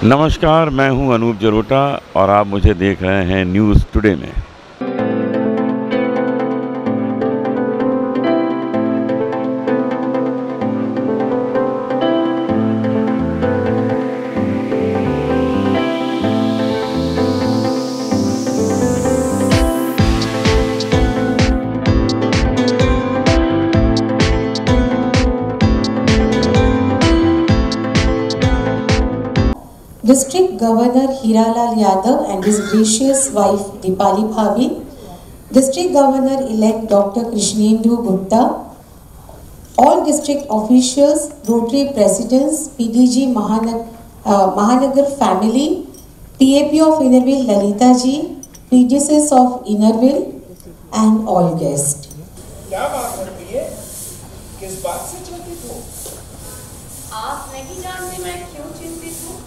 नमस्कार, मैं हूं अनूप जलोटा और आप मुझे देख रहे हैं न्यूज़ टुडे में। District Governor Hiralal Yadav and his gracious wife Dipali Bhavi, District Governor-elect Dr. Krishnendu Gupta, all district officials, Rotary presidents, PDG Mahanagar family, PAP of Innerville Lalita ji, PDCs of Innerville and all guests. क्या बात करती है? किस बात से चिंतित हो? आप नहीं जानते मैं क्यों चिंतित हूँ?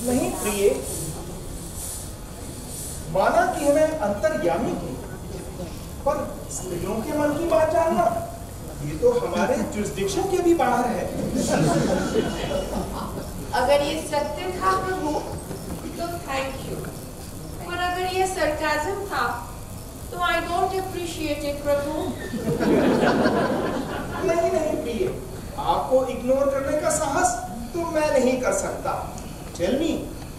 नहीं प्रिय, माना कि हमें अंतर्यामी थी, पर स्त्रियों के मन की बात जानना, ये तो हमारे जुरिस्डिक्शन के भी बाहर है। अगर ये सत्य था प्रभु, तो थैंक यू। पर अगर ये सरकाज़म था, तो आई डोंट अप्रिशिएट इट प्रभु। नहीं प्रिय, आपको इग्नोर करने का साहस तो मैं नहीं कर सकता। Tell me,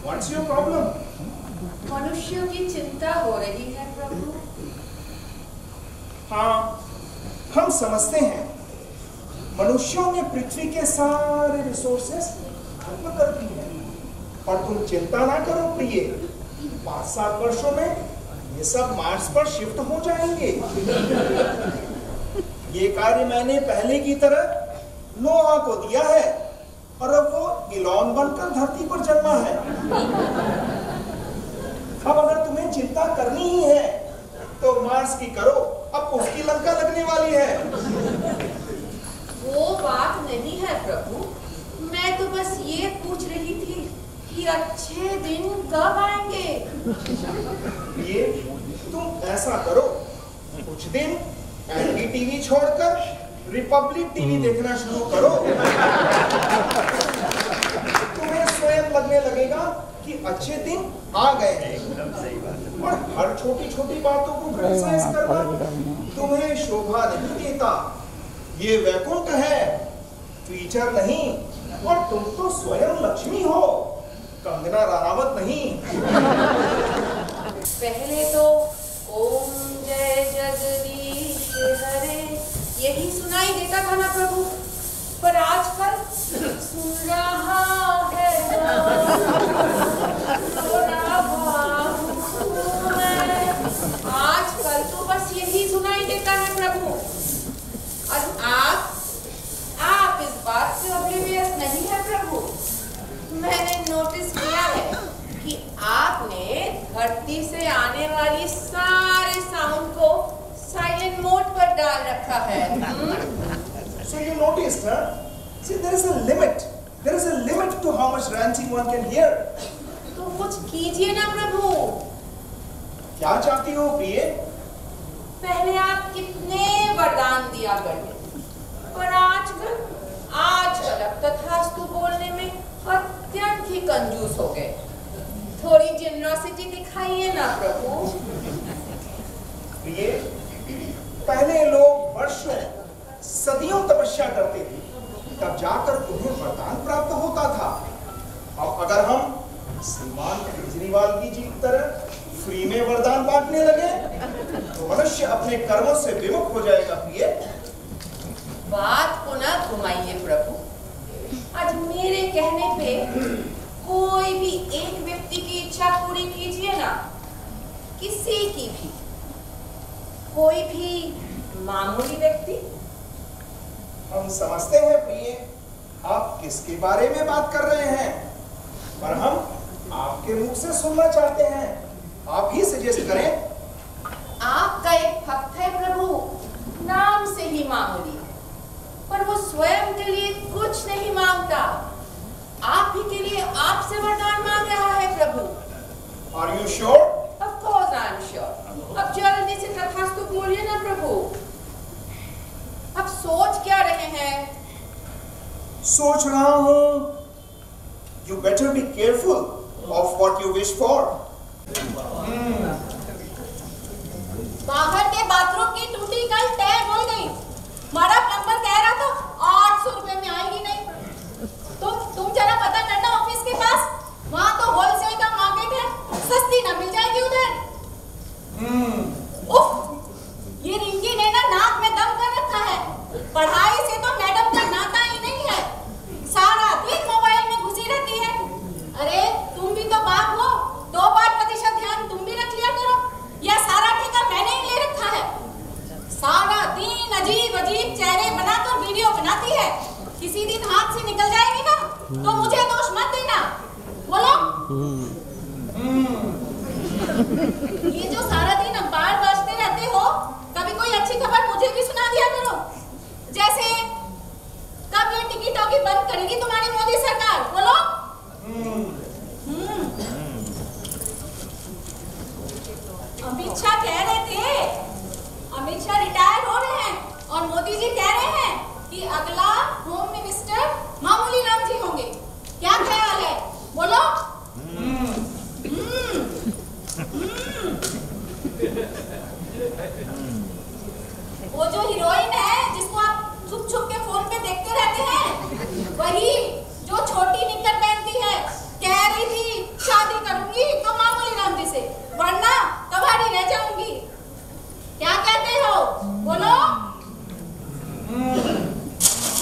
what's your problem? मनुष्यों की चिंता हो रही है प्रभु। हाँ, हम समझते हैं। मनुष्यों ने पृथ्वी के सारे रिसोर्सेस खत्म कर दी हैं। और तुम चिंता ना करो प्रिय, 5-7 वर्षों में ये सब मार्स पर शिफ्ट हो जाएंगे। ये कार्य मैंने पहले की तरह नोआ को दिया है और अब वो इलॉन बनकर धरती पर जन्मा है। अब अगर तुम्हें चिंता करनी ही है तो मार्स की करो, अब उसकी लंका लगने वाली है। वो बात नहीं है प्रभु, मैं तो बस ये पूछ रही थी कि अच्छे दिन कब आएंगे। ये तुम ऐसा करो, कुछ दिन एनडीटीवी छोड़कर रिपब्लिक टीवी देखना शुरू करो। तुम्हें स्वयं लगने लगेगा कि अच्छे दिन आ गए हैं। और हर छोटी छोटी बातों को क्रिटिसाइज करना तुम्हें शोभा नहीं देता। ये वैकुंठ है, फीचर नहीं। और तुम तो स्वयं लक्ष्मी हो, कंगना रनावत नहीं। पहले तो ओम जय जगदीश हरे यही सुनाई देता था ना प्रभु, पर आजकल सुन रहा है आजकल तो बस यही सुनाई देता है प्रभु। और आप इस बात से ऑब्लिवियस नहीं है प्रभु। मैंने नोटिस किया है कि आपने धरती से आने वाली सारे साउंड को साइलेंट मोड पर डाल रखा है। So you noticed, huh? See, there is a limit. There is a limit to how much ranting one can hear. तो कुछ कीजिए ना प्रभु। क्या चाहती हो प्रिय? पहले आप कितने वरदान दिया करते, पर आजकल तथास्तु बोलने में अत्यंत ही कंजूस हो गए। थोड़ी जेनरसिटी दिखाइए ना प्रभु। प्रिय, पहले लोग वर्षों सदियों तपस्या करते थे, तब जाकर उन्हें वरदान प्राप्त होता था। अब अगर हम श्रीमान केजरीवाल की तरह फ्री में वरदान बांटने लगे तो मनुष्य अपने कर्मों से विमुख हो जाएगा। प्रिय, बात को ना घुमाइए प्रभु। आज मेरे कहने पे कोई भी एक व्यक्ति की इच्छा पूरी कीजिए ना, किसी की भी, कोई भी मामूली व्यक्ति। हम समझते हैं प्रिय, आप किसके बारे में बात कर रहे हैं, पर हम आपके मुख से सुनना चाहते हैं। आप ही सजेस्ट करें। आपका एक भक्त है प्रभु, नाम से ही मामूली, पर वो स्वयं के लिए कुछ नहीं मांगता। आप ही के लिए आपसे वरदान मांग रहा है प्रभु। Are you sure? Of course I am sure. अब जल्दी से तथास्तु बोलिए ना प्रभु। अब सोच क्या रहे हैं? सोच रहा हूँ You better be careful of what you wish for. बाहर के बाथरूम की टूटी कल टैप हो गई। हमारा प्लम्बर कह रहा था 800 रुपए में आएगी नहीं। तुम जरा पता करना ऑफिस के पास, वहाँ तो होलसेल का मार्केट है, सस्ती ना मिल जाएगी उधर। उफ, ये रिंकी ने ना नाक में दम कर रखा है। पढ़ाई से तो मैडम का नाता ही नहीं है, सारा दिन मोबाइल में घुसी रहती है। अरे तुम भी तो बाप हो, 2% ध्यान तुम भी रख लिया करो। यह सारा ठेका मैंने ही ले रखा है। सारा दिन अजीब अजीब चेहरे बनाकर वीडियो बनाती है। किसी दिन हाथ से निकल जाएगी ना तो मुझे दोष मत देना। बोलो। ये जो सारा दिन अखबार बजते रहते हो, कभी कोई अच्छी खबर मुझे भी सुना दिया करो। जैसे कब ये टिकट टॉकी बंद करेगी तुम्हारी मोदी सरकार? बोलो। अमित शाह कह रहे थे, अमित शाह रिटायर हो रहे हैं और मोदी जी कह रहे हैं कि अगला होम मिनिस्टर मामूली राम जी होंगे। क्या ख्याल है? बोलो। वो जो हीरोइन है जिसको आप छुप छुप के फोन पे देखते रहते हैं, वही जो छोटी निक्कर पहनती है, कह रही थी शादी करूंगी तो मामूली राम जी से, वरना कबाड़ी रह जाऊंगी। क्या कहते हो? बोलो।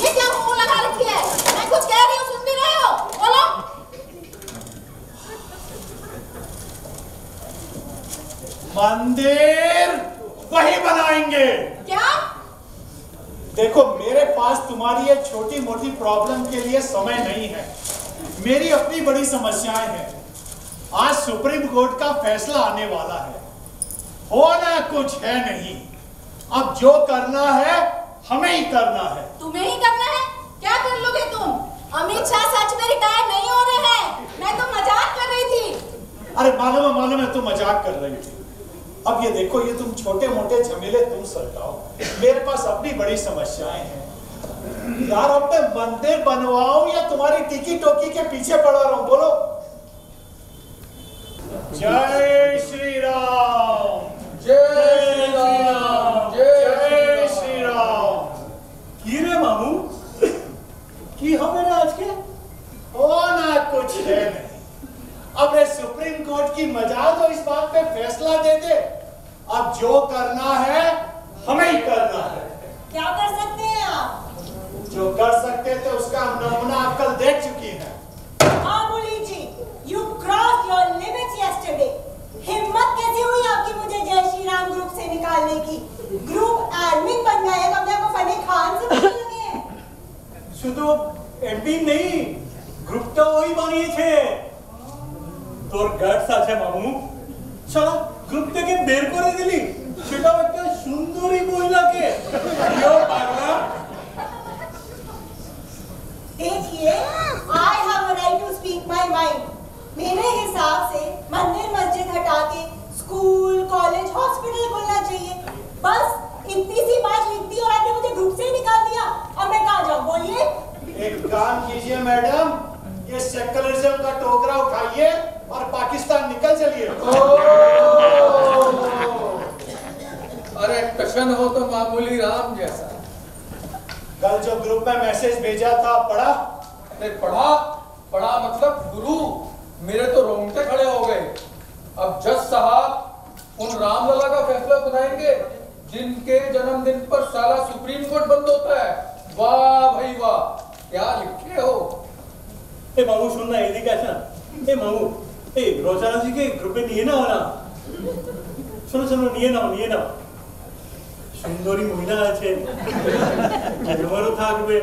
ये क्या मुंह लगा रखी है? मैं कुछ कह रही हूँ, सुन भी रहे हो? बोलो। मंदिर वही बनाएंगे। क्या? देखो, मेरे पास तुम्हारी ये छोटी मोटी प्रॉब्लम के लिए समय नहीं है। मेरी अपनी बड़ी समस्याएं हैं। आज सुप्रीम कोर्ट का फैसला आने वाला है, होना कुछ है नहीं। अब जो करना है हमें ही करना है। तुम्हें ही करना है? क्या कर लोगे तुम? अमित शाह सच में रिटायर नहीं हो रहे हैं। मैं तो मजाक कर रही थी। अरे मालूम है तुम मजाक कर रही थी। अब ये देखो, ये तुम छोटे मोटे झमेले तुम सलटाओ, मेरे पास अपनी बड़ी समस्याएं हैं यार। अब मैं मंदिर बनवाऊं या तुम्हारी टिकी टोकी के पीछे पड़ा रहूं? बोलो। जय श्री राम, जय श्री राम, जय श्री राम। की रे मामू की हमें आज के होना कुछ है नहीं। अब रे सुप्रीम कोर्ट की मजाल तो इस बात पे फैसला दे दे। अब जो करना है हमें ही करना है। क्या कर सकते हैं आप? जो कर सकते थे उसका नमूना आप कल देख चुकी हैं। मामूली जी, you crossed your limits yesterday. हिम्मत कैसे हुई आपकी मुझे जय श्री राम ग्रुप से निकालने की? ग्रुप एडमिन बन गए हैं, अपने को फनी खान से बदल लगे हैं। शुद्ध एडमिन नहीं, ग्रुप तो वही बनी थे। তোর গার্ডস আছে মামু, সারা গ্রুপ থেকে বের করে দিলি, সেটাও একটা সুন্দরী মহিলাকে। প্রিয় বাংলা, देखिए, I have a right to speak my mind. मेरे हिसाब से मंदिर मस्जिद हटा के स्कूल, कॉलेज, हॉस्पिटल खोलना चाहिए। बस इतनी सी बात लिख दी और आपने मुझे ग्रुप से निकाल दिया। अब मैं कहाँ जाऊँ? बोलिए। एक काम कीजिए मैडम, ये सेकुलरिज्म का टोकरा उठाइए और पाकिस्तान निकल चलिए। अरे टशन हो तो मामूली राम जैसा। कल जो ग्रुप में मैसेज भेजा था पढ़ा? अरे पढ़ा मतलब गुरु, मेरे तो रोंगटे खड़े हो गए। अब जज साहब उन रामलला का फैसला सुनाएंगे जिनके जन्मदिन पर साला सुप्रीम कोर्ट बंद होता है। वाह भाई वाह, क्या लिखे हो। ए मामू सुनना, এদিকে আসা। ए मामू, ए রোজানা জিকে গ্রুপে নিয়ে নাও না। শোনো নিয়ে নাও। সুন্দরী মহিলা আছে, আমারও থাকবে।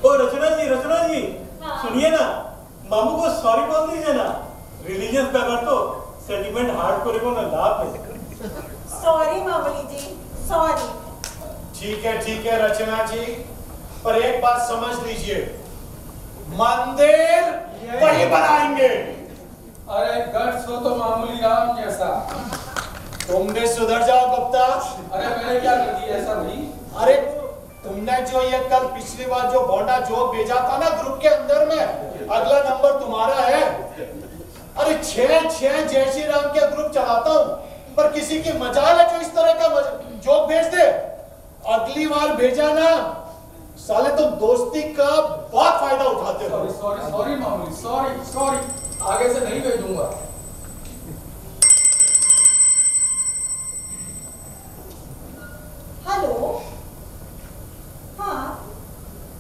ओ रचना जी सुनिए ना, मामू को सॉरी बोल दीजिए ना। रिलीजियस पेपर तो सेंटिमेंट हार्ड को ना लाभ है। सॉरी मामूली जी, सॉरी। ठीक है रचना जी, पर एक बात समझ लीजिए, मंदिर वही बनाएंगे। अरे गट्स हो तो मामूली राम जैसा। तुम भी सुधर जाओ गुप्ता। अरे मैंने क्या कर दिया ऐसा भाई? अरे तुमने जो ये कल पिछली बार जो बोंडा जोक भेजा था ना ग्रुप के अंदर में, अगला नंबर तुम्हारा है। अरे 6 जय श्री राम के ग्रुप चलाता हूँ, पर किसी की मजाल है जो इस तरह का जोक भेज दे। अगली बार भेजा ना साले, तुम दोस्ती का बहुत फायदा उठाते हो। सॉरी मामूली, सॉरी, आगे से नहीं भेजूंगा। हेलो, हाँ,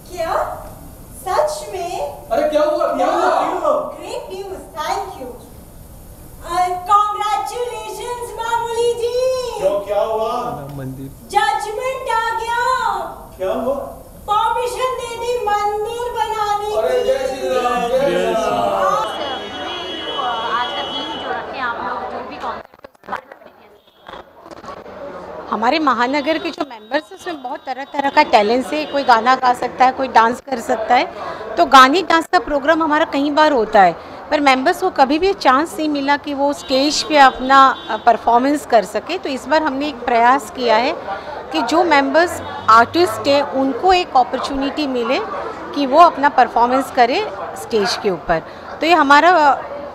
क्या सच में? अरे क्या हुआ? Great news, thank you. Congratulations मामूली जी। क्या हुआ? जजमेंट आ गया। क्या हुआ? परमिशन दे दी मंदिर बनाने की। अरे जय श्री राम, जय श्री राम। आज का थीम जो रखे आप लोग, जो भी कॉन्सेप्ट हमारे महानगर के जो मेंबर्स हैं उसमें बहुत तरह का टैलेंट है। कोई गाना गा सकता है, कोई डांस कर सकता है। तो गाने डांस का प्रोग्राम हमारा कई बार होता है, पर मेंबर्स को कभी भी चांस नहीं मिला कि वो स्टेज पे अपना परफॉर्मेंस कर सके। तो इस बार हमने एक प्रयास किया है कि जो मेंबर्स आर्टिस्ट हैं उनको एक अपॉर्चुनिटी मिले कि वो अपना परफॉर्मेंस करें स्टेज के ऊपर। तो ये हमारा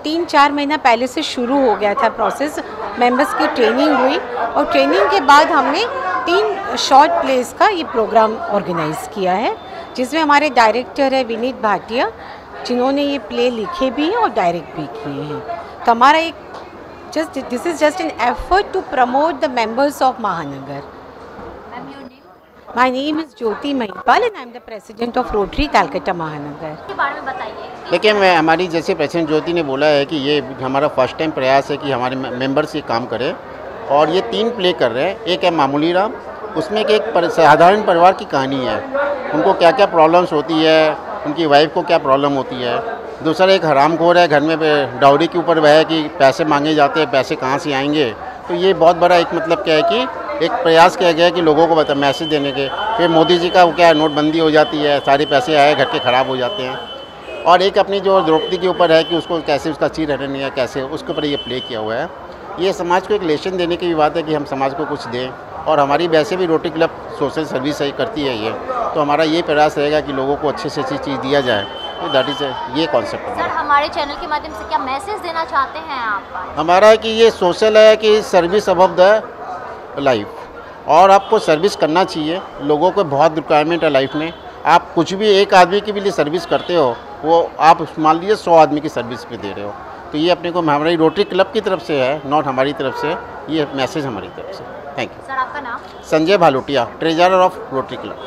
3-4 महीना पहले से शुरू हो गया था प्रोसेस। मेंबर्स की ट्रेनिंग हुई और ट्रेनिंग के बाद हमने 3 शॉर्ट प्लेस का ये प्रोग्राम ऑर्गेनाइज़ किया है, जिसमें हमारे डायरेक्टर है विनीत भाटिया, जिन्होंने ये प्ले लिखे भी हैं और डायरेक्ट भी किए हैं। तो हमारा एक this is just an effort to promote the members of Mahanagar. My name is Jyoti Mahipal and I am the President of Rotary Calcutta महानगर। के बारे में बताइए। देखिए, मैं हमारी जैसे प्रेसिडेंट ज्योति ने बोला है कि ये हमारा फर्स्ट टाइम प्रयास है कि हमारे मेंबर्स ये काम करें, और ये 3 प्ले कर रहे हैं। एक है मामूली राम, उसमें एक साधारण परिवार की कहानी है, उनको क्या क्या प्रॉब्लम्स होती है, उनकी वाइफ को क्या प्रॉब्लम होती है। दूसरा एक हरामखोर है, घर में डाउरी के ऊपर वह है कि पैसे मांगे जाते हैं, पैसे कहाँ से आएंगे। तो ये बहुत बड़ा एक मतलब क्या है कि एक प्रयास किया गया है कि लोगों को मैसेज देने के। फिर मोदी जी का वो क्या नोटबंदी हो जाती है, सारे पैसे आए घर के ख़राब हो जाते हैं। और एक अपनी जो द्रौपदी के ऊपर है कि उसको कैसे उसका चीर हटन है, कैसे उसके ऊपर ये प्ले किया हुआ है। ये समाज को एक लेसन देने की भी बात है कि हम समाज को कुछ दें, और हमारी वैसे भी रोटरी क्लब सोशल सर्विस सही करती है ये, तो हमारा ये प्रयास रहेगा कि लोगों को अच्छे से अच्छी चीज़ दिया जाए। तो दैट इज़ ये कॉन्सेप्ट है। सर, हमारे चैनल के माध्यम से क्या मैसेज देना चाहते हैं आप? हमारा कि ये सोशल है कि सर्विस अबव द लाइफ, और आपको सर्विस करना चाहिए। लोगों को बहुत रिक्वायरमेंट है लाइफ में। आप कुछ भी एक आदमी के लिए सर्विस करते हो, वो आप मान लीजिए 100 आदमी की सर्विस पे दे रहे हो। तो ये अपने को हमारी रोटरी क्लब की तरफ से है, नॉट हमारी तरफ से, ये मैसेज हमारी तरफ से। Thank you. सर, आपका नाम? Sanjay Bhalotia, treasurer of rotary club.